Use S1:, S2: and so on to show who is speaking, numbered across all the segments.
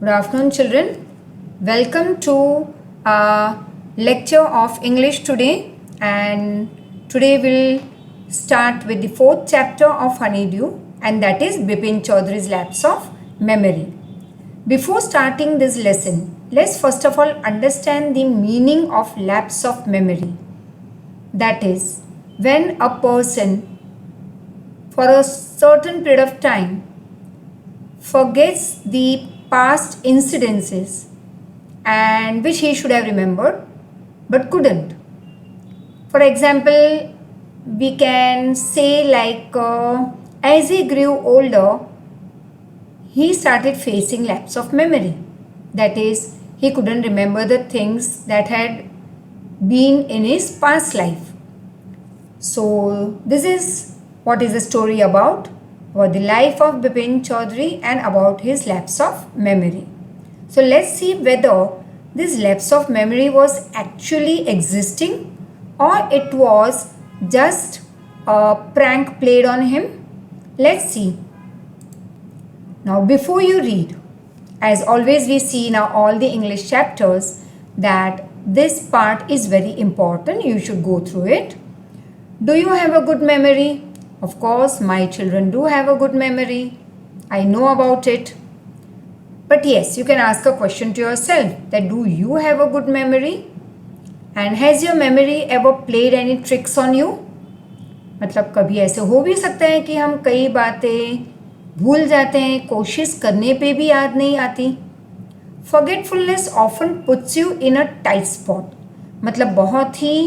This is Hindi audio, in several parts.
S1: Good afternoon, children. Welcome to our lecture of English today. And today we'll start with the fourth chapter of Honeydew, and that is Bipin Chaudhary's Lapse of Memory. Before starting this lesson, let's first of all understand the meaning of lapse of memory. That is, when a person for a certain period of time forgets the past incidences and which he should have remembered but couldn't. For example, we can say as he grew older, he started facing lapse of memory. That is, he couldn't remember the things that had been in his past life. So this is what is the story about the life of Bipin Chaudhary and about his lapse of memory. So let's see whether this lapse of memory was actually existing or it was just a prank played on him. Let's see. Now before you read, as always we see in all the English chapters that this part is very important. You should go through it. Do you have a good memory? Of course, my children do have a good memory. I know about it. But yes, you can ask a question to yourself that do you have a good memory? And has your memory ever played any tricks on you? मतलब कभी ऐसे हो भी सकता है कि हम कई बातें भूल जाते हैं, कोशिश करने पे भी याद नहीं आती. Forgetfulness often puts you in a tight spot. मतलब बहुत ही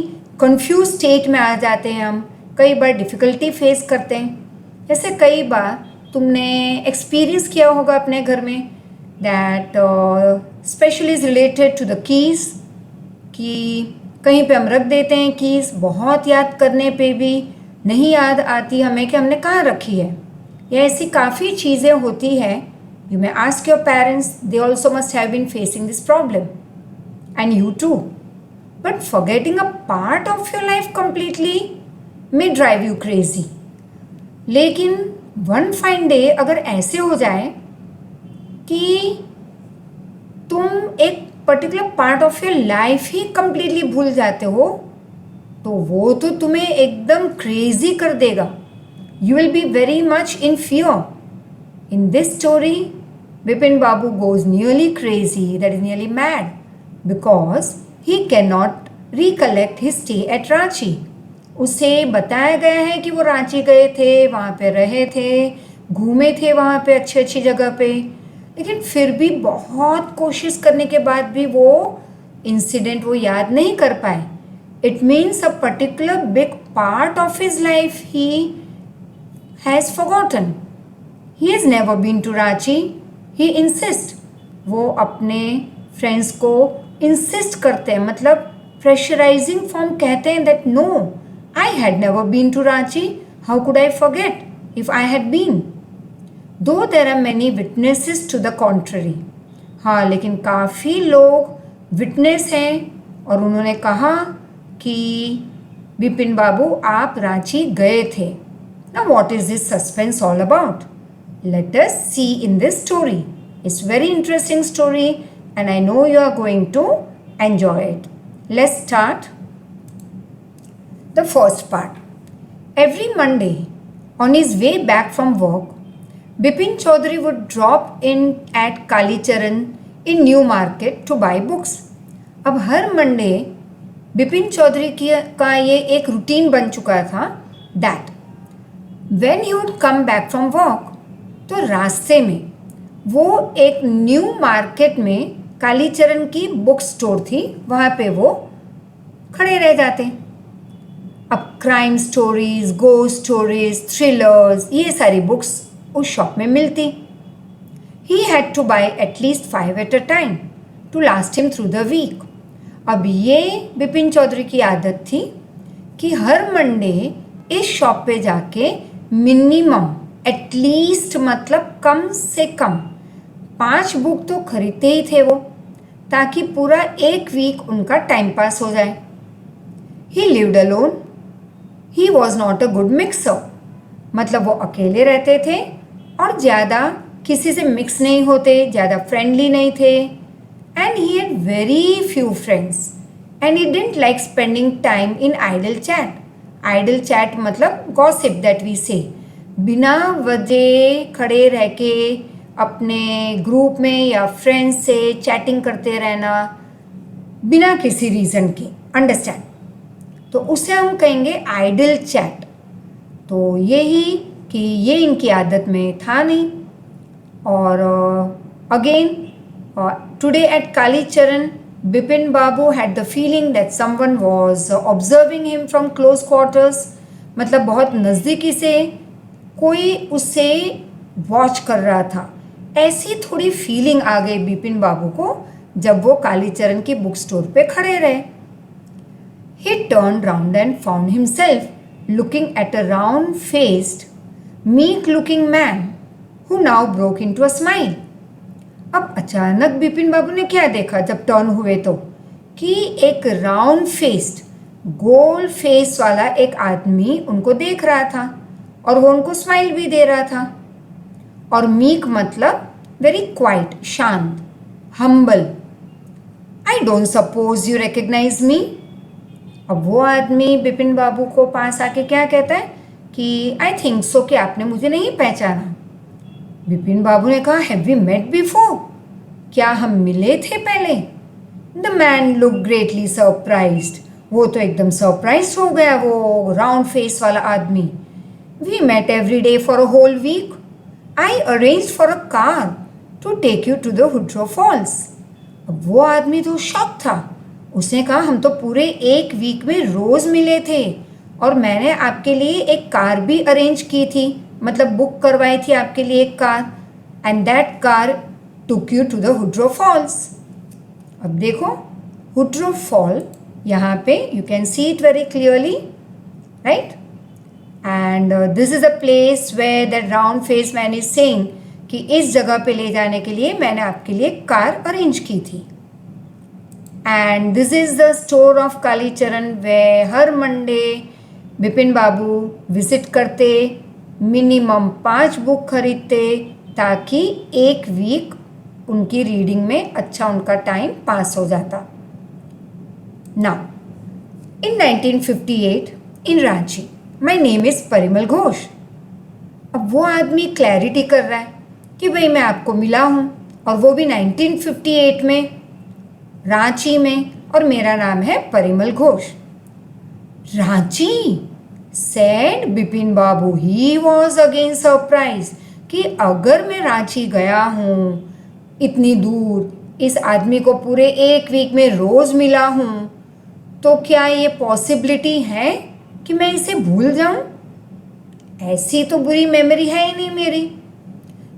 S1: कंफ्यूज स्टेट में आ जाते हैं हम, कई बार डिफ़िकल्टी फेस करते हैं. जैसे कई बार तुमने एक्सपीरियंस किया होगा अपने घर में that specially is related to the keys कि कहीं पे हम रख देते हैं कीज़, बहुत याद करने पे भी नहीं याद आती हमें कि हमने कहाँ रखी है. या ऐसी काफ़ी चीज़ें होती हैं. You may ask your parents, they also must have been facing this problem and you too. But forgetting a part of your life completely may drive you crazy. लेकिन वन फाइन डे अगर ऐसे हो जाए कि तुम एक particular part of your life ही कंप्लीटली भूल जाते हो तो वो तो तुम्हें एकदम क्रेजी कर देगा. You will be very much in fear. In this story Bipin Babu goes nearly crazy, that is nearly mad, because he cannot recollect his stay at Ranchi. उसे बताया गया है कि वो रांची गए थे, वहाँ पे रहे थे, घूमे थे वहाँ पे अच्छी अच्छी जगह पे, लेकिन फिर भी बहुत कोशिश करने के बाद भी वो इंसिडेंट वो याद नहीं कर पाए. It means a particular big part of his life he has forgotten. He has never been to Ranchi. He insist. वो अपने फ्रेंड्स को इंसिस्ट करते हैं, मतलब प्रेशराइजिंग फॉर्म कहते हैं that no, I had never been to Ranchi. How could I forget if I had been? Though there are many witnesses to the contrary. हाँ, लेकिन काफ़ी लोग विटनेस हैं और उन्होंने कहा कि बिपिन बाबू आप रांची गए थे. Now what is this suspense all about? Let us see in this story. It's very interesting story and I know you are going to enjoy it. Let's start. The first part. Every Monday, on his way back from work, Bipin Chaudhary would drop in at Kalicharan in New Market to buy books. अब हर मंडे बिपिन चौधरी का ये एक रूटीन बन चुका था that when he would come back from work, तो रास्ते में वो एक न्यू मार्केट में कालीचरण की बुक स्टोर थी, वहाँ पे वो खड़े रह जाते. अब crime stories, ghost stories, thrillers, ये सारी बुक्स उस शॉप में मिलती. He had to buy at least 5 at a time to last him through the week. अब ये बिपिन चौधरी की आदत थी कि हर मंडे इस शॉप पे जाके मिनिमम एटलीस्ट मतलब कम से कम 5 बुक तो खरीदते ही थे वो, ताकि पूरा एक वीक उनका टाइम पास हो जाए. ही lived alone. He was not a good mixer. मतलब वो अकेले रहते थे और ज़्यादा किसी से मिक्स नहीं होते, ज़्यादा फ्रेंडली नहीं थे, and he had very few friends and he didn't like spending time in idle chat. Idle chat मतलब गॉसिप दैट वी से, बिना वजह खड़े रह के अपने ग्रुप में या फ्रेंड्स से चैटिंग करते रहना बिना किसी रीज़न के, अंडरस्टैंड। तो उसे हम कहेंगे आइडल चैट। तो यही कि ये इनकी आदत में था नहीं। और again today at Kalicharan Bipin Babu had the feeling that someone was observing him from close quarters, मतलब बहुत नज़दीकी से कोई उसे वॉच कर रहा था। ऐसी थोड़ी फीलिंग आ गई बिपिन बाबू को जब वो कालीचरण की बुक स्टोर पे खड़े रहे। He turned round and found himself looking at a round-faced, meek-looking man who now broke into a smile. अब अचानक बिपिन बाबू ने क्या देखा जब टर्न हुए तो, कि एक राउंड फेस्ड, गोल फेस वाला एक आदमी उनको देख रहा था और वो उनको स्माइल भी दे रहा था। और मीक मतलब वेरी क्वाइट, शांत, humble. I don't suppose you recognize me. अब वो आदमी बिपिन बाबू को पास आके क्या कहता है कि आई थिंक सो, कि आपने मुझे नहीं पहचाना। बिपिन बाबू ने कहा, हैव वी मेट बिफोर, क्या हम मिले थे पहले? The man look greatly surprised, वो तो एकदम सरप्राइज हो गया वो राउंड फेस वाला आदमी। We met every day for a whole week, I arranged for a car to take you to the Hundru Falls. अब वो आदमी तो शॉक था। उसने कहा, हम तो पूरे एक वीक में रोज़ मिले थे और मैंने आपके लिए एक कार भी अरेंज की थी, मतलब बुक करवाई थी आपके लिए एक कार, and that car took you to the Hundru Falls. अब देखो हुड्रो फॉल, यहाँ पे you can see it very clearly, right? And this is a place where that round face man is saying कि इस जगह पे ले जाने के लिए मैंने आपके लिए कार अरेंज की थी। And this is the store of Kalicharan way her Monday Bipin Babu visit करते, मिनिमम 5 बुक खरीदते ताकि एक वीक उनकी रीडिंग में अच्छा उनका टाइम पास हो जाता। Now in 1958 in Ranchi, my name is Parimal Ghosh. अब वो आदमी क्लैरिटी कर रहा है कि भाई मैं आपको मिला हूँ, और वो भी 1958 में रांची में, और मेरा नाम है Parimal Ghosh. Ranchi, said Bipin Babu. He was again surprise कि अगर मैं रांची गया हूँ इतनी दूर, इस आदमी को पूरे एक वीक में रोज़ मिला हूँ, तो क्या ये पॉसिबिलिटी है कि मैं इसे भूल जाऊँ? ऐसी तो बुरी मेमोरी है ही नहीं मेरी।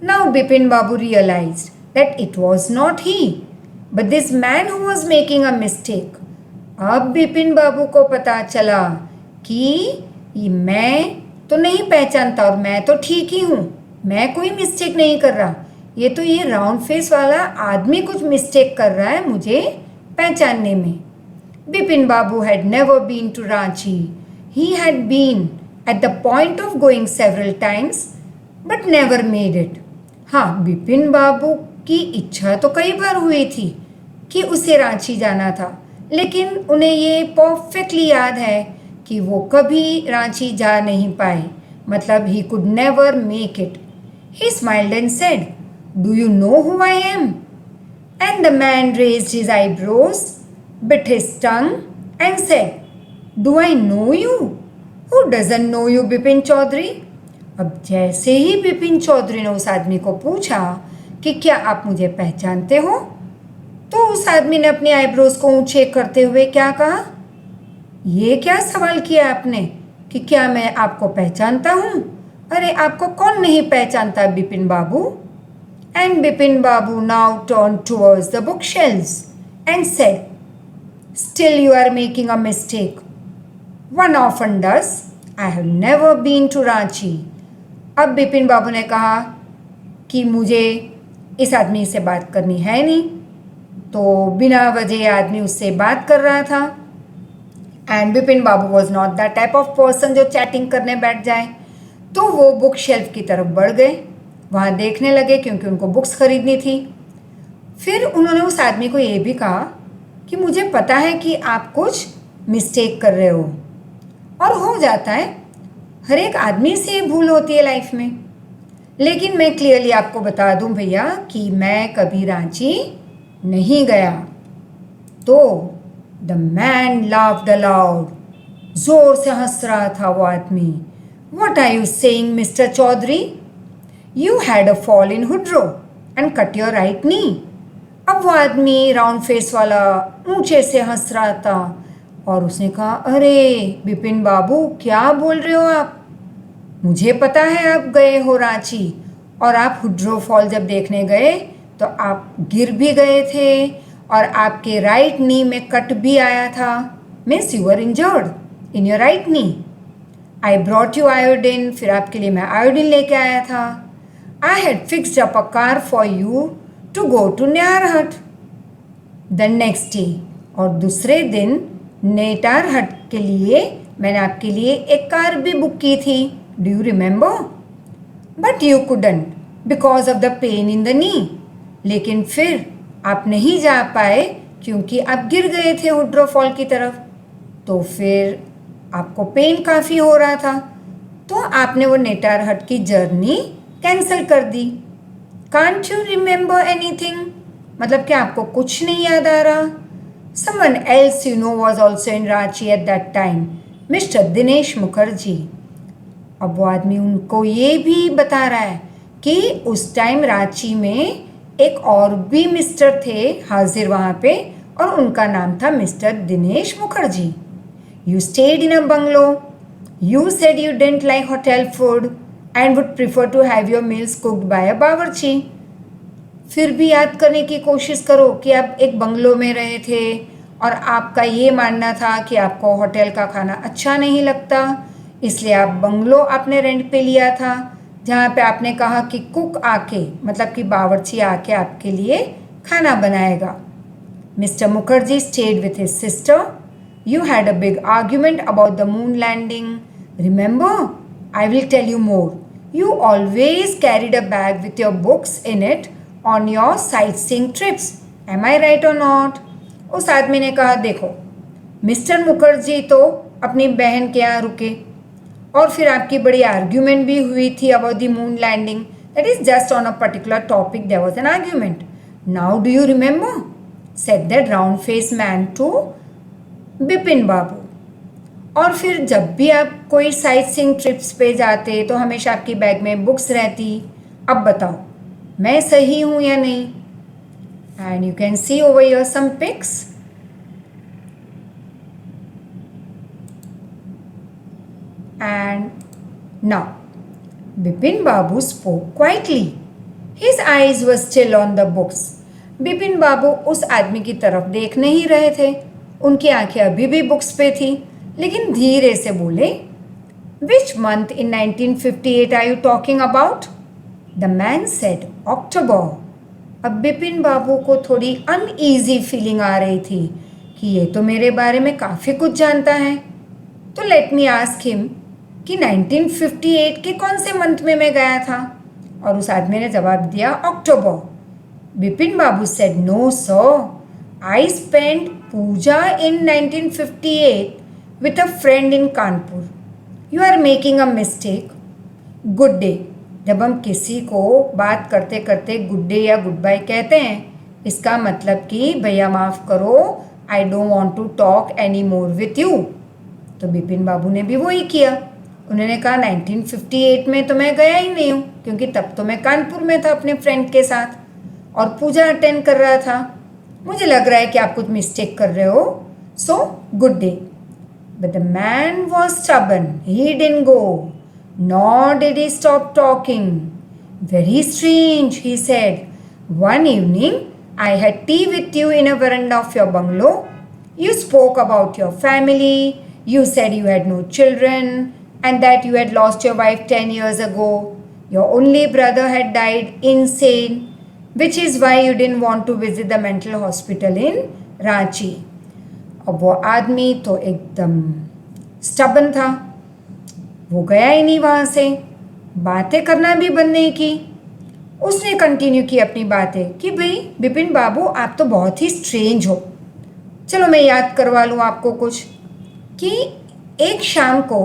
S1: Now Bipin Babu realised that it was not he but this man who was making a mistake. अब बिपिन बाबू को पता चला कि मैं तो नहीं पहचानता और मैं तो ठीक ही हूँ, मैं कोई मिस्टेक नहीं कर रहा, ये तो ये राउंड फेस वाला आदमी कुछ मिस्टेक कर रहा है मुझे पहचानने में। Bipin Babu had never been to Ranchi. He had been at the point of going several times but never made it. हाँ, बिपिन बाबू की इच्छा तो कई बार हुई थी कि उसे रांची जाना था, लेकिन उन्हें ये परफेक्टली याद है कि वो कभी रांची जा नहीं पाए, मतलब he could never make it. He smiled and said, do you know who I am? And the man raised his eyebrows, bit his tongue and said, do I know you? Who doesn't know you, Bipin Chowdhury? अब जैसे ही बिपिन चौधरी ने उस आदमी को पूछा कि क्या आप मुझे पहचानते हो, तो उस आदमी ने अपनी आईब्रोज को ऊंचे करते हुए क्या कहा? ये क्या सवाल किया आपने कि क्या मैं आपको पहचानता हूँ? अरे आपको कौन नहीं पहचानता Bipin Babu? And Bipin Babu now turn towards the book shelves and said, still you are making a mistake. One often does. I have never been to Ranchi. अब बिपिन बाबू ने कहा कि मुझे इस आदमी से बात करनी है नहीं, तो बिना वजह आदमी उससे बात कर रहा था। And Bipin Babu was not that type of person जो चैटिंग करने बैठ जाए। तो वो बुक शेल्फ की तरफ बढ़ गए वहाँ देखने लगे क्योंकि उनको बुक्स खरीदनी थी। फिर उन्होंने उस आदमी को ये भी कहा कि मुझे पता है कि आप कुछ मिस्टेक कर रहे हो, और हो जाता है, हर एक आदमी से भूल होती है लाइफ में। लेकिन मैं क्लियरली आपको बता दूं भैया कि मैं कभी रांची नहीं गया। तो द मैन लाफ्ड अलाउड, जोर से हंस रहा था वो आदमी। What are you saying mister Chaudhary, you had a fall in Hundru and cut your right knee. अब वो आदमी राउंड फेस वाला ऊंचे से हंस रहा था और उसने कहा, अरे बिपिन बाबू क्या बोल रहे हो आप, मुझे पता है आप गए हो रांची, और आप हुड्रो फॉल जब देखने गए तो आप गिर भी गए थे और आपके राइट नी में कट भी आया था। Means you are injured in your right knee. I brought you iodine, फिर आपके लिए मैं आयोडीन लेके आया था। I had fixed up a car for you to go to Netarhat the next day, और दूसरे दिन नेटारहट के लिए मैंने आपके लिए एक कार भी बुक की थी। Do you remember? But you couldn't because of the pain in the knee. लेकिन फिर आप नहीं जा पाए क्योंकि आप गिर गए थे हुड्रो फॉल की तरफ, तो फिर आपको पेन काफ़ी हो रहा था, तो आपने वो नेटारहट की जर्नी कैंसिल कर दी। कांट यू रिमेंबर एनीथिंग, मतलब कि आपको कुछ नहीं याद आ रहा? Someone else you know was also in Ranchi at that time, mister Dinesh Mukherjee. अब वो आदमी उनको ये भी बता रहा है कि उस टाइम रांची में एक और भी मिस्टर थे हाजिर वहाँ पे, और उनका नाम था mister Dinesh Mukherjee. You stayed in a bungalow, you said you didn't like hotel food and would prefer to have your meals cooked by a bawarchi. फिर भी याद करने की कोशिश करो कि आप एक बंगलो में रहे थे और आपका ये मानना था कि आपको होटल का खाना अच्छा नहीं लगता, इसलिए आप बंगलो आपने रेंट पे लिया था, जहाँ पे आपने कहा कि कुक आके, मतलब कि बावर्ची आके आपके लिए खाना बनाएगा। Mister Mukherjee stayed with his sister. You had a big argument about the moon landing, remember? I will tell you more. You always carried a bag with your books in it on your sightseeing trips, am I right or not? उस आदमी ने कहा, देखो मिस्टर मुखर्जी तो अपनी बहन के यहाँ रुके, और फिर आपकी बड़ी आर्ग्यूमेंट भी हुई थी about the moon landing, that is just on a particular topic there was an argument. Now do you remember? Said that round face man to Bipin Babu. और फिर जब भी आप कोई साइट सीइंग ट्रिप्स पे जाते तो हमेशा आपकी बैग में बुक्स रहती। अब बताओ मैं सही हूँ या नहीं? And you can see over here some pics. And now Bipin Babu spoke quietly. His eyes were still on the books. Bipin Babu उस आदमी की तरफ देख नहीं रहे थे, उनकी आंखें अभी भी बुक्स पे थी, लेकिन धीरे से बोले, Which month in 1958 are you talking about? The man said, October. अब बिपिन बाबू को थोड़ी अनईजी फीलिंग आ रही थी कि ये तो मेरे बारे में काफ़ी कुछ जानता है, तो लेट मी आस्क हिम कि 1958 के कौन से मंथ में मैं गया था? और उस आदमी ने जवाब दिया, October. Bipin Babu said, no sir, I spend Puja in 1958 with a friend in Kanpur, you are making a mistake. Good day, जब हम किसी को बात करते करते गुड डे या गुड बाय कहते हैं, इसका मतलब कि भैया माफ़ करो, I don't want to talk any more with you. तो बिपिन बाबू ने भी वही किया, उन्होंने कहा 1958 में तो मैं गया ही नहीं हूँ, क्योंकि तब तो मैं कानपुर में था अपने फ्रेंड के साथ और पूजा अटेंड कर रहा था, मुझे लग रहा है कि आप कुछ मिस्टेक कर रहे हो, so good day. But the man was stubborn, he didn't go, nor did he stop talking. Very strange, he said, one evening I had T with you in a veranda of your bungalow. You spoke about your family. You said you had no children and that you had lost your wife 10 years ago. Your only brother had died insane, which is why you didn't want to visit the mental hospital in Ranchi. अब वो आदमी तो एकदम स्टबन था, वो गया ही नहीं वहाँ से, बातें करना भी बंद नहीं की। उसने कंटिन्यू की अपनी बातें कि भाई बिपिन बाबू आप तो बहुत ही स्ट्रेंज हो। चलो मैं याद करवा लूँ आपको कुछ कि एक शाम को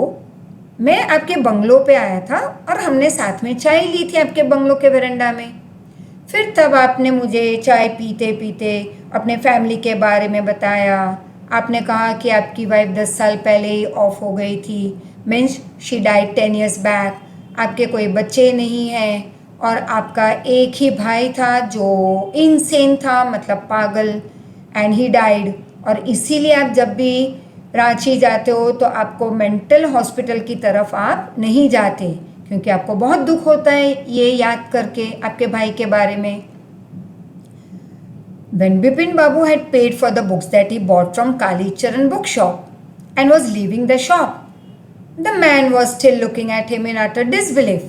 S1: मैं आपके बंगलो पे आया था और हमने साथ में चाय ली थी आपके बंगलो के वरांडा में। फिर तब आपने मुझे चाय पीते पीते अपने फैमिली के बारे में बताया। आपने कहा कि आपकी वाइफ 10 साल पहले ही ऑफ हो गई थी, means she died 10 years back. आपके कोई बच्चे नहीं हैं और आपका एक ही भाई था जो इनसेन था, मतलब पागल, एंड ही डाइड। और इसीलिए आप जब भी रांची जाते हो तो आपको मेंटल हॉस्पिटल की तरफ आप नहीं जाते, क्योंकि आपको बहुत दुख होता है ये याद करके आपके भाई के बारे में। When Bipin Babu had paid for the books that he bought from Kali Charan bookshop and was leaving the shop, the man was still looking at him in utter disbelief.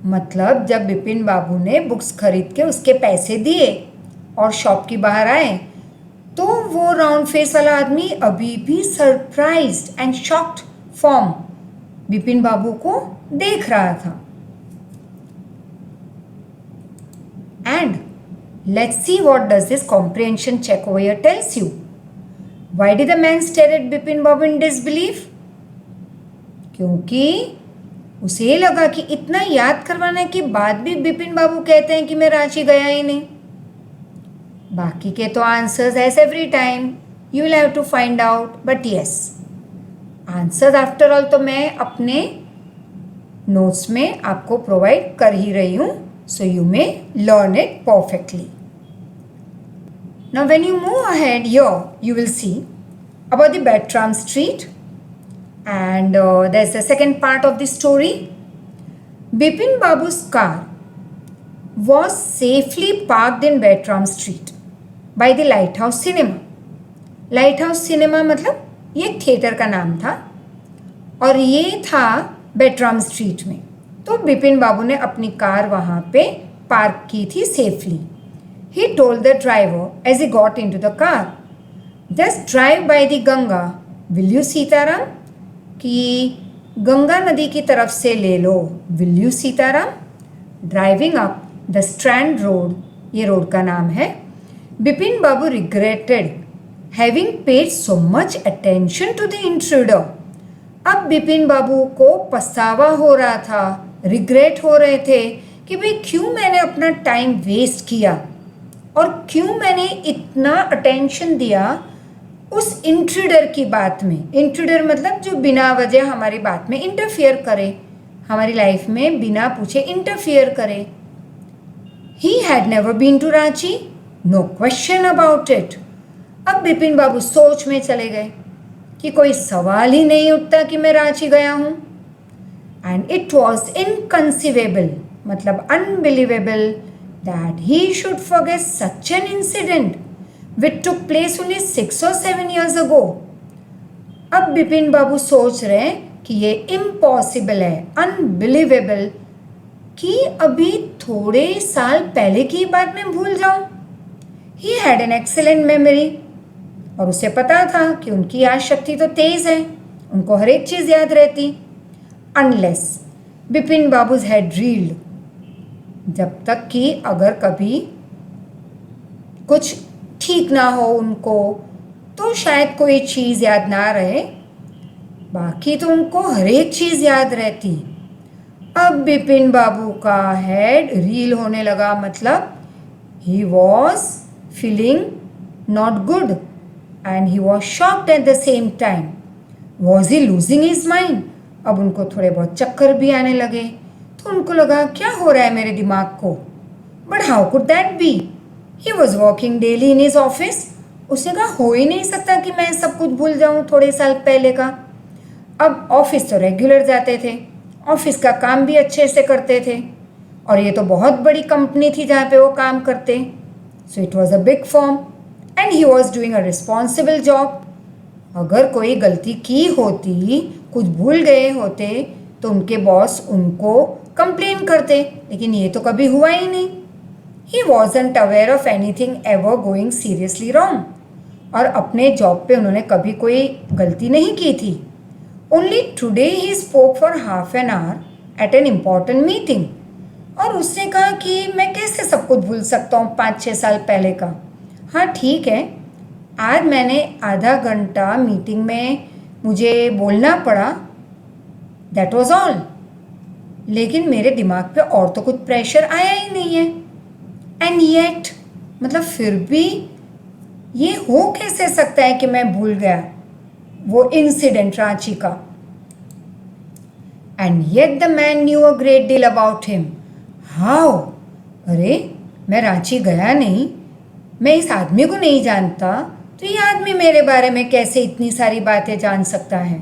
S1: मतलब जब बिपिन बाबू ने बुक्स खरीद के उसके पैसे दिए और शॉप की बाहर आए तो वो राउंड फेस वाला आदमी अभी भी surprised and shocked from Bipin Babu को देख रहा था। And let's see what does this comprehension check over here tells you. Why did the man stare at Bipin Babu in disbelief? क्योंकि उसे लगा कि इतना याद करवाने के बाद भी बिपिन बाबू कहते हैं कि मैं रांची गया ही नहीं। बाकी के तो answers as every time you will have to find out, but yes answers after all तो मैं अपने नोट्स में आपको प्रोवाइड कर ही रही हूँ, so you may learn it perfectly. Now when you move ahead here, you will see about the Bertram Street, and there's the second part of the story. Bipin Babu's car was safely parked in Bertram Street by the Lighthouse Cinema. Lighthouse Cinema मतलब ये एक थिएटर का नाम था और ये था बेट्राम स्ट्रीट में। तो बिपिन बाबू ने अपनी कार वहाँ पे पार्क की थी safely. He told the driver as he got into the car, just drive by the Ganga, will you Sitaram, कि गंगा नदी की तरफ से ले लो, will you Sitaram. Driving up the strand road, ये रोड का नाम है, Bipin Babu regretted having paid so much attention to the intruder. अब बिपिन बाबू को पछतावा हो रहा था, रिग्रेट हो रहे थे कि भाई क्यों मैंने अपना टाइम वेस्ट किया और क्यों मैंने इतना अटेंशन दिया उस इंट्रूडर की बात में। इंट्रूडर मतलब जो बिना वजह हमारी बात में इंटरफियर करे, हमारी लाइफ में बिना पूछे इंटरफियर करे। He had never been to Ranchi, no question about it. अब बिपिन बाबू सोच में चले गए कि कोई सवाल ही नहीं उठता कि मैं रांची गया हूँ। एंड इट वॉज इनकंसीवेबल, मतलब unbelievable, that he should forget such an incident which took place only 6 or 7 years ago। अब बिपिन बाबू सोच रहे हैं कि ये इम्पॉसिबल है, अनबिलीवेबल, कि अभी थोड़े साल पहले की बात मैं भूल जाऊं। He had an excellent memory, और उसे पता था कि उनकी याद शक्ति तो तेज है, उनको हर एक चीज याद रहती। Unless Bipin babus had reeled, जब तक कि अगर कभी कुछ ठीक ना हो उनको तो शायद कोई चीज़ याद ना रहे, बाकी तो उनको हर एक चीज़ याद रहती। अब बिपिन बाबू का हेड रील होने लगा, मतलब he was feeling not good and he was shocked eight the same time. Was he losing his mind? अब उनको थोड़े बहुत चक्कर भी आने लगे, तो उनको लगा क्या हो रहा है मेरे दिमाग को। But how could that be? He was working daily in his office. उसने कहा हो ही नहीं सकता कि मैं सब कुछ भूल जाऊं थोड़े साल पहले का। अब ऑफिस तो रेगुलर जाते थे, ऑफिस का काम भी अच्छे से करते थे, और ये तो बहुत बड़ी कंपनी थी जहाँ पे वो काम करते। So it was a big firm and he was doing a responsible job. अगर कोई गलती की होती, कुछ भूल गए होते, तो उनके बॉस उनको कंप्लेन करते, लेकिन ये तो कभी हुआ ही नहीं। He wasn't aware of anything ever going seriously wrong, और अपने जॉब पे उन्होंने कभी कोई गलती नहीं की थी। Only today he spoke for half an hour at an important meeting, और उसने कहा कि मैं कैसे सब कुछ भूल सकता हूँ 5-6 साल पहले का। हाँ ठीक है, आज मैंने आधा घंटा मीटिंग में मुझे बोलना पड़ा, दैट वॉज ऑल। लेकिन मेरे दिमाग पे और तो कुछ प्रेशर आया ही नहीं है। एंड येट, मतलब फिर भी ये हो कैसे सकता है कि मैं भूल गया वो इंसिडेंट रांची का। And yet the man new a great deal about him. How? अरे मैं रांची गया नहीं, मैं इस आदमी को नहीं जानता, तो ये आदमी मेरे बारे में कैसे इतनी सारी बातें जान सकता है?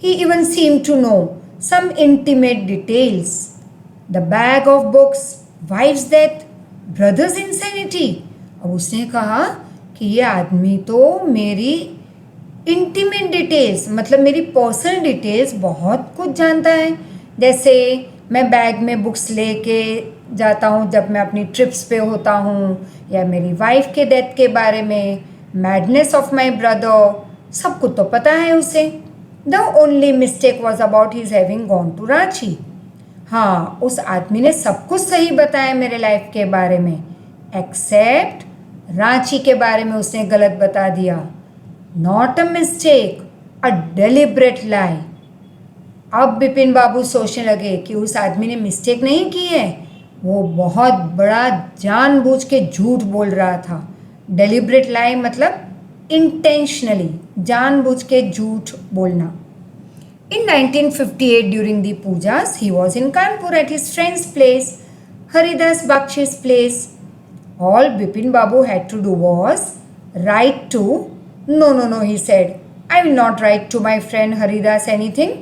S1: He even seemed to know some intimate details. The bag of books, wife's death, brother's insanity. अब उसने कहा कि ये आदमी तो मेरी इंटीमेट डिटेल्स, मतलब मेरी पर्सनल डिटेल्स बहुत कुछ जानता है। जैसे मैं बैग में बुक्स लेके जाता हूँ जब मैं अपनी ट्रिप्स पे होता हूँ, या मेरी वाइफ के डेथ के बारे में, मैडनेस ऑफ माई ब्रदर, सब कुछ तो पता है उसे। The only mistake was about his having gone to Ranchi. हाँ, उस आदमी ने सब कुछ सही बताया मेरे लाइफ के बारे में, एक्सेप्ट रांची के बारे में उसने गलत बता दिया। Not a mistake, a deliberate lie. अब बिपिन बाबू सोचने लगे कि उस आदमी ने मिस्टेक नहीं की है, वो बहुत बड़ा जानबूझ के झूठ बोल रहा था। डेलिब्रेट लाई मतलब इंटेंशनली, जानबूझ के झूठ बोलना। In 1958, during the pujas, he was in Kanpur at his friend's place, Haridas Bakshi's place. All Bipin Babu had to do was write to. No, he said. I will not write to my friend Haridas anything.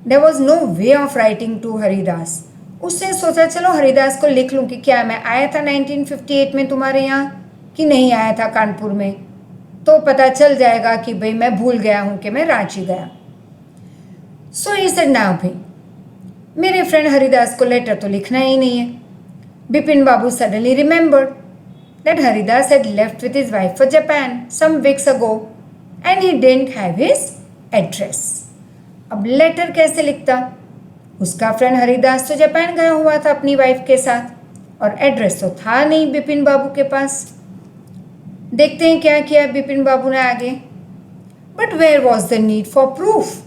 S1: There was no way of writing to Haridas. उसने सोचा चलो हरिदास को लिख लूँ कि क्या मैं आया था 1958 में तुम्हारे यहाँ कि नहीं आया था कानपुर में, तो पता चल जाएगा कि भाई मैं भूल गया हूँ कि मैं रांची गया। सो ही सेड ना भाई, मेरे फ्रेंड हरिदास को लेटर तो लिखना ही नहीं है। Bipin Babu suddenly remembered that Haridas had left with his wife for Japan some weeks ago and he didn't have his address. अब लेटर कैसे लिखता? उसका फ्रेंड हरिदास तो जापान गया हुआ था अपनी वाइफ के साथ, और एड्रेस तो था नहीं बिपिन बाबू के पास। देखते हैं क्या किया बिपिन बाबू ने आगे। But where was the need for proof?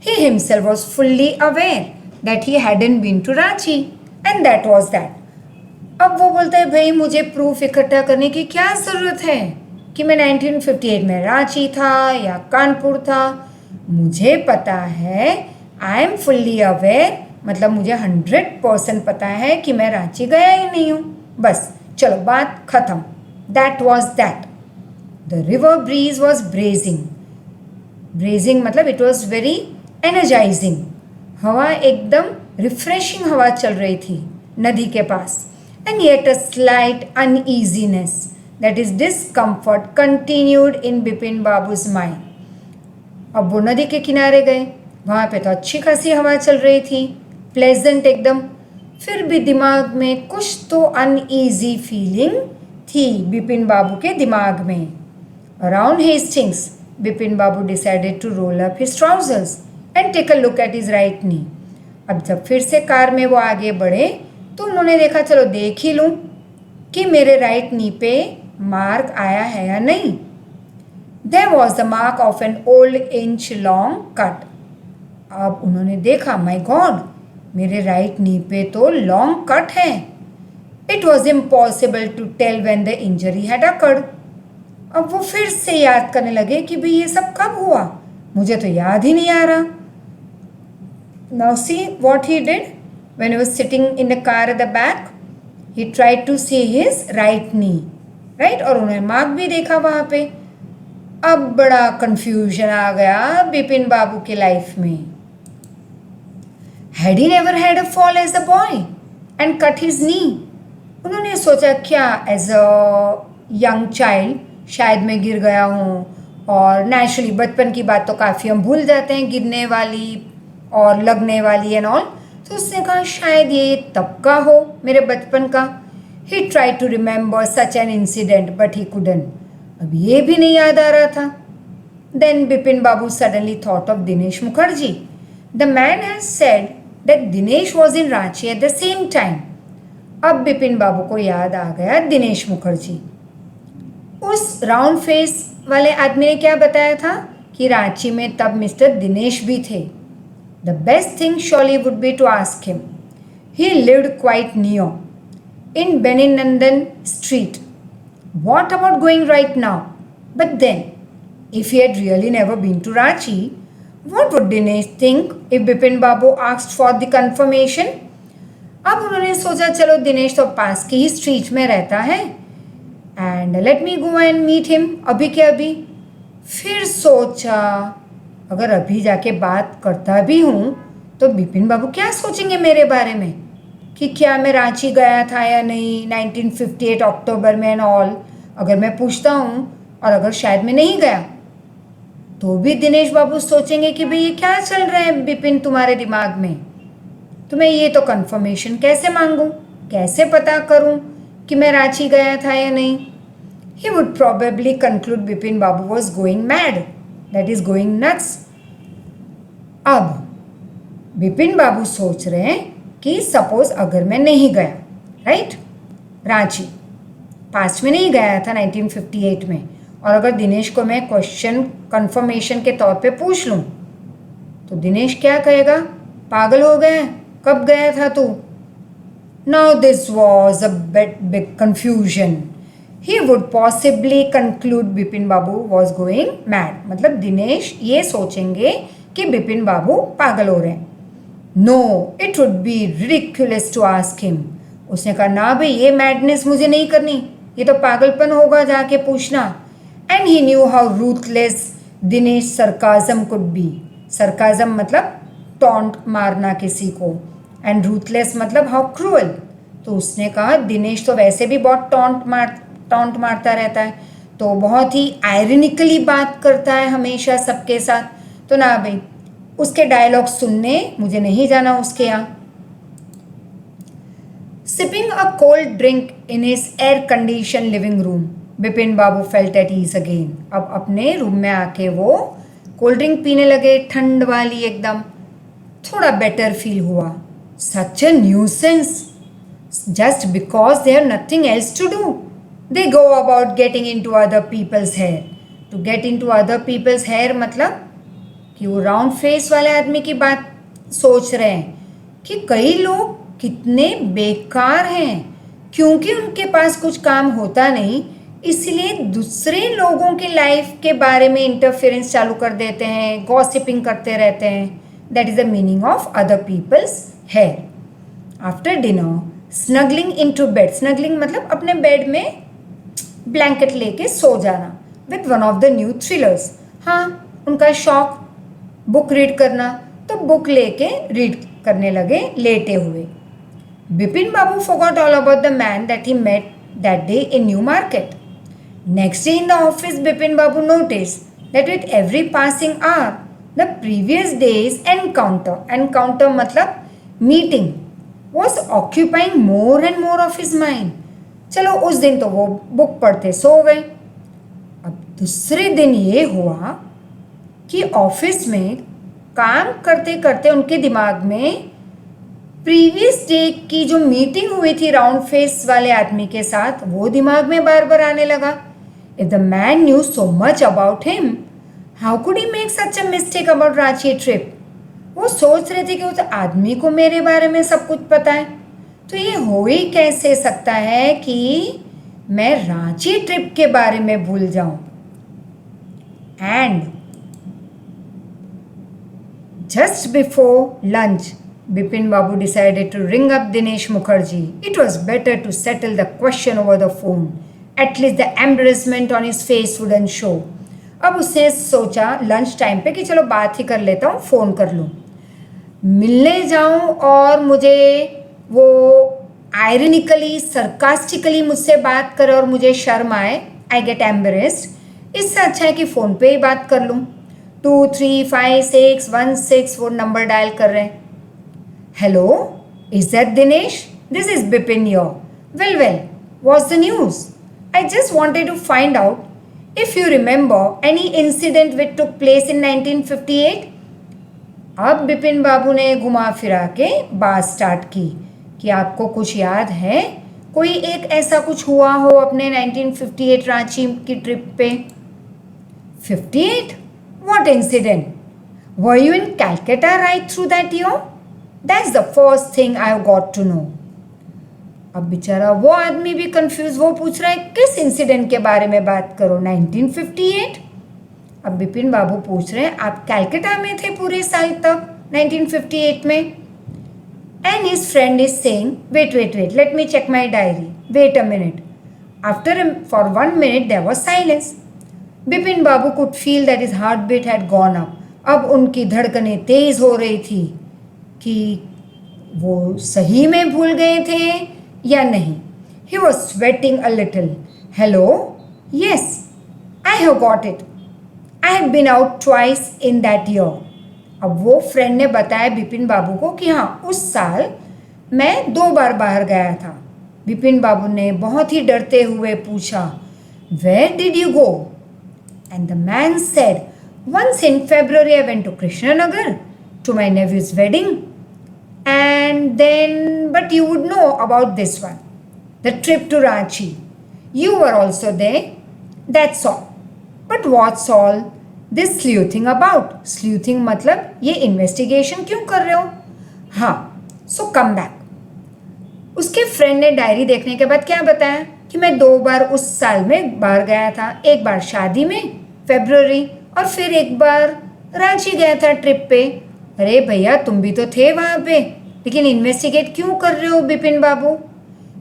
S1: He himself was fully aware that he hadn't been to Ranchi, and that was that. अब वो बोलता है भाई मुझे प्रूफ इकट्ठा करने की क्या ज़रूरत है कि मैं 1958 में रांची था या कानपुर था। मुझे पता है, आई एम फुल्ली अवेयर, मतलब मुझे 100% पता है कि मैं रांची गया ही नहीं हूँ। बस चलो बात ख़त्म। That was that. The river breeze was bracing. Bracing मतलब इट वॉज वेरी एनर्जाइजिंग। हवा एकदम रिफ्रेशिंग हवा चल रही थी नदी के पास। And yet a slight uneasiness, that is discomfort, continued in Bipin Babu's mind. अब वो नदी के किनारे गए, वहाँ पे तो अच्छी खासी हवा चल रही थी, प्लेजेंट एकदम। फिर भी दिमाग में कुछ तो अनईजी फीलिंग थी बिपिन बाबू के दिमाग में। Around Hastings, Bipin Babu decided to roll up his trousers and take a look at his right knee. अब जब फिर से कार में वो आगे बढ़े तो उन्होंने देखा चलो देख ही लूँ कि मेरे राइट नी पे मार्क आया है या नहीं। There was the mark of an old inch long cut. अब उन्होंने देखा, माई गॉड, मेरे राइट नी पे तो लॉन्ग कट है। It was impossible to tell when the injury had occurred. अब वो फिर से याद करने लगे कि भाई ये सब कब हुआ, मुझे तो याद ही नहीं आ रहा। Now see what he did when he was sitting in the car at the back. He tried to see his right knee, right? और उन्होंने मार्क भी देखा वहाँ पे। अब बड़ा कंफ्यूजन आ गया बिपिन बाबू के लाइफ में। Had he never had a fall as a boy and cut his knee? उन्होंने सोचा क्या एज अ यंग चाइल्ड शायद मैं गिर गया हूँ, और नेचुरली बचपन की बात तो काफ़ी हम भूल जाते हैं, गिरने वाली और लगने वाली एंड ऑल। तो उसने कहा शायद ये तब का हो मेरे बचपन का। He tried to remember such an incident but he couldn't. अब ये भी नहीं याद आ रहा था। Then Bipin Babu suddenly thought of Dinesh Mukherjee. The man has said that Dinesh was in Ranchi at the same time. अब बिपिन बाबू को याद आ गया दिनेश मुखर्जी। उस राउंड फेस वाले आदमी ने क्या बताया था कि रांची में तब मिस्टर दिनेश भी थे। The best thing surely would be to ask him. He lived quite near in Beninandan street. What about going right now? But then, if he had really never been to Ranchi, what would Dinesh think if Bipin Babu asked for the confirmation? अब उन्होंने सोचा चलो दिनेश तो पास की ही स्ट्रीट में रहता है and let me go and meet him अभी के अभी। फिर सोचा अगर अभी जाके बात करता भी हूँ तो बिपिन बाबू क्या सोचेंगे मेरे बारे में कि क्या मैं रांची गया था या नहीं 1958 अक्टूबर में एंड ऑल। अगर मैं पूछता हूँ और अगर शायद मैं नहीं गया तो भी दिनेश बाबू सोचेंगे कि भाई ये क्या चल रहा है बिपिन तुम्हारे दिमाग में। तो मैं ये तो कंफर्मेशन कैसे मांगूँ, कैसे पता करूँ कि मैं रांची गया था या नहीं। He would probably conclude Bipin Babu was going mad, that is going nuts. अब बिपिन बाबू सोच रहे हैं कि सपोज अगर मैं नहीं गया राइट रांची, पास्ट में नहीं गया था 1958 में, और अगर दिनेश को मैं क्वेश्चन कंफर्मेशन के तौर पे पूछ लूँ तो दिनेश क्या कहेगा, पागल हो गया, कब गया था तू। Now this was a big confusion. He would possibly conclude Bipin Babu was going mad, मतलब दिनेश ये सोचेंगे कि बिपिन बाबू पागल हो रहे हैं। No, it would be ridiculous to ask him. उसने कहा ना भाई ये मैडनेस मुझे नहीं करनी, ये तो पागलपन होगा जाके पूछना। And he knew how ruthless Dinesh sarcasm could be. Sarcasm मतलब टॉन्ट मारना किसी को एंड रूथलेस मतलब हाउ क्रूअल। तो उसने कहा दिनेश तो वैसे भी बहुत टॉन्ट मारता रहता है, तो बहुत ही आयरनिकली बात करता है हमेशा सबके साथ। तो ना भाई उसके डायलॉग सुनने मुझे नहीं जाना उसके यहाँ। Sipping a cold drink in his air condition living room, Bipin Babu felt at ease again. अब अपने रूम में आके वो कोल्ड ड्रिंक पीने लगे, ठंड वाली एकदम। थोड़ा बेटर फील हुआ। Such a nuisance, just because they have nothing else to do they go about getting in to other people's hair. To get in to other people's hair मतलब कि वो राउंड फेस वाले आदमी की बात सोच रहे हैं कि कई लोग कितने बेकार हैं, क्योंकि उनके पास कुछ काम होता नहीं इसलिए दूसरे लोगों की लाइफ के बारे में इंटरफेरेंस चालू कर देते हैं, गॉसिपिंग करते रहते हैं। That is the meaning of other people's hair. After dinner snuggling in to bed, snuggling मतलब अपने बेड में ब्लैंकेट लेके सो जाना with one of the new thrillers. हाँ उनका शौक बुक रीड करना, तो बुक लेके रीड करने लगे लेटे हुए। बिपिन बाबू forgot all about the man that he met that day in New Market. Next day in the office, Bipin Babu noticed that with every passing hour, the previous day's encounter मतलब meeting, was occupying more and more of his mind. चलो उस दिन तो वो बुक पढ़ते सो गए। अब दूसरे दिन ये हुआ कि ऑफिस में काम करते करते उनके दिमाग में प्रीवियस डे की जो मीटिंग हुई थी राउंड फेस वाले आदमी के साथ वो दिमाग में बार बार आने लगा। If the man new so much about him, how could he make such a mistake about Ranchi trip. वो सोच रहे थे कि उस आदमी को मेरे बारे में सब कुछ पता है, तो ये हो ही कैसे सकता है कि मैं रांची ट्रिप के बारे में भूल जाऊं। And just before lunch, Bipin Babu decided to ring up Dinesh Mukherjee. It was better to settle the question over the phone. At least the embarrassment on his face wouldn't show. अब उसने सोचा लंच टाइम पे कि चलो बात ही कर लेता हूँ, फ़ोन कर लूँ। मिलने जाऊँ और मुझे वो आयरनिकली सरकास्टिकली मुझसे बात करे और मुझे शर्म आए, आई गेट एम्बेरेस्ड। इससे अच्छा है कि फ़ोन पे ही बात कर लूँ। 235616 वो नंबर डायल कर रहे हैं। Hello, is that Dinesh? This is Bipin your. Well what's the news? I just wanted to find out if you remember any incident which took place in 1958। अब बिपिन बाबू ने घुमा फिरा के बात स्टार्ट की कि आपको कुछ याद है, कोई एक ऐसा कुछ हुआ हो अपने 1958 रांची की ट्रिप पे? 58? What incident? Were you in Calcutta right through that year? That's the first thing I've got to know. अब बेचारा वो आदमी भी कंफ्यूज, वो पूछ रहा है किस इंसिडेंट के बारे में बात करो, 1958? अब बिपिन बाबू पूछ रहे हैं आप कैलकाटा में थे पूरे साल तक 1958 में? And his friend is saying wait let me check my diary, wait a minute. For 1 minute there was silence. Bipin Babu could feel that his heartbeat had gone up. अब उनकी धड़कनें तेज हो रही थी कि वो सही में भूल गए थे या नहीं. He was sweating a little. Hello? Yes, I have got it. I had been out twice in that year. अब वो फ्रेंड ने बताया बिपिन बाबू को कि हाँ, उस साल मैं 2 बार बाहर गया था. बिपिन बाबू ने बहुत ही डरते हुए पूछा, Where did you go? And the man said, Once in February I went to Krishnanagar to my nephew's wedding. And then, but you would know about this one, the trip to Ranchi. You were also there. That's all. But what's all this sleuthing about? Sleuthing मतलब ये investigation क्यों कर रहे हो? हाँ, so come back. उसके फ्रेंड ने डायरी देखने के बाद क्या बताया कि मैं 2 बार उस साल में बाहर गया था. एक बार शादी में फरवरी और फिर एक बार रांची गया था ट्रिप पे. अरे भैया तुम भी तो थे वहाँ पे, लेकिन इन्वेस्टिगेट क्यों कर रहे हो बिपिन बाबू?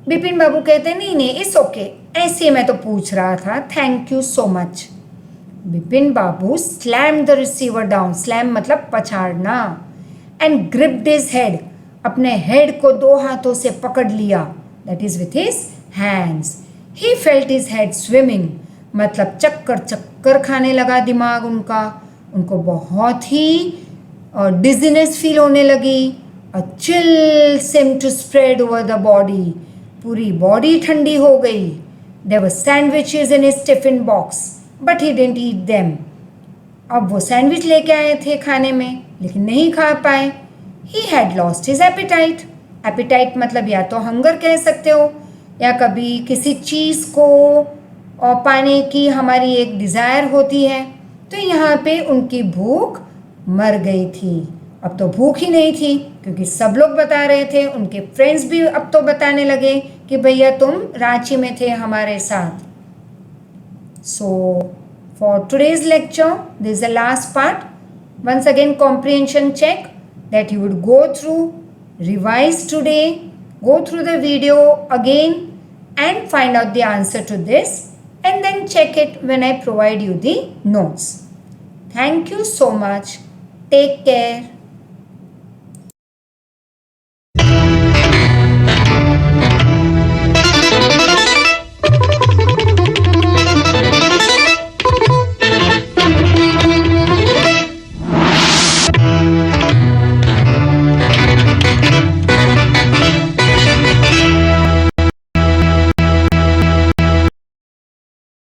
S1: बिपिन बाबू कहते नहीं इट्स ओके, ऐसे मैं तो पूछ रहा था, thank you so much. Bipin Babu slam the receiver down, slam मतलब पछाड़ना, एंड ग्रिप्ड हिज हेड, अपने हेड को 2 हाथों से पकड़ लिया, that is with his hands. He felt his head swimming, मतलब चक्कर खाने लगा दिमाग उनका. उनको बहुत ही डिजीनेस फील होने लगी. A chill seemed to spread over the body. पूरी बॉडी ठंडी हो गई. There were sandwiches in his tiffin box, but he didn't eat them. अब वो सैंडविच लेके आए थे खाने में, लेकिन नहीं खा पाए. He had lost his appetite. Appetite मतलब या तो हंगर कह सकते हो, या कभी किसी चीज़ को और पाने की हमारी एक डिज़ायर होती है. तो यहाँ पे उनकी भूख मर गई थी. अब तो भूख ही नहीं थी, क्योंकि सब लोग बता रहे थे, उनके फ्रेंड्स भी अब तो बताने लगे कि भैया तुम रांची में थे हमारे साथ. So for today's lecture this is the last part. Once again comprehension check that you would go through, revise today, go through the video again and find out the answer to this, and then check it when I provide you the notes. Thank you so much. Take care.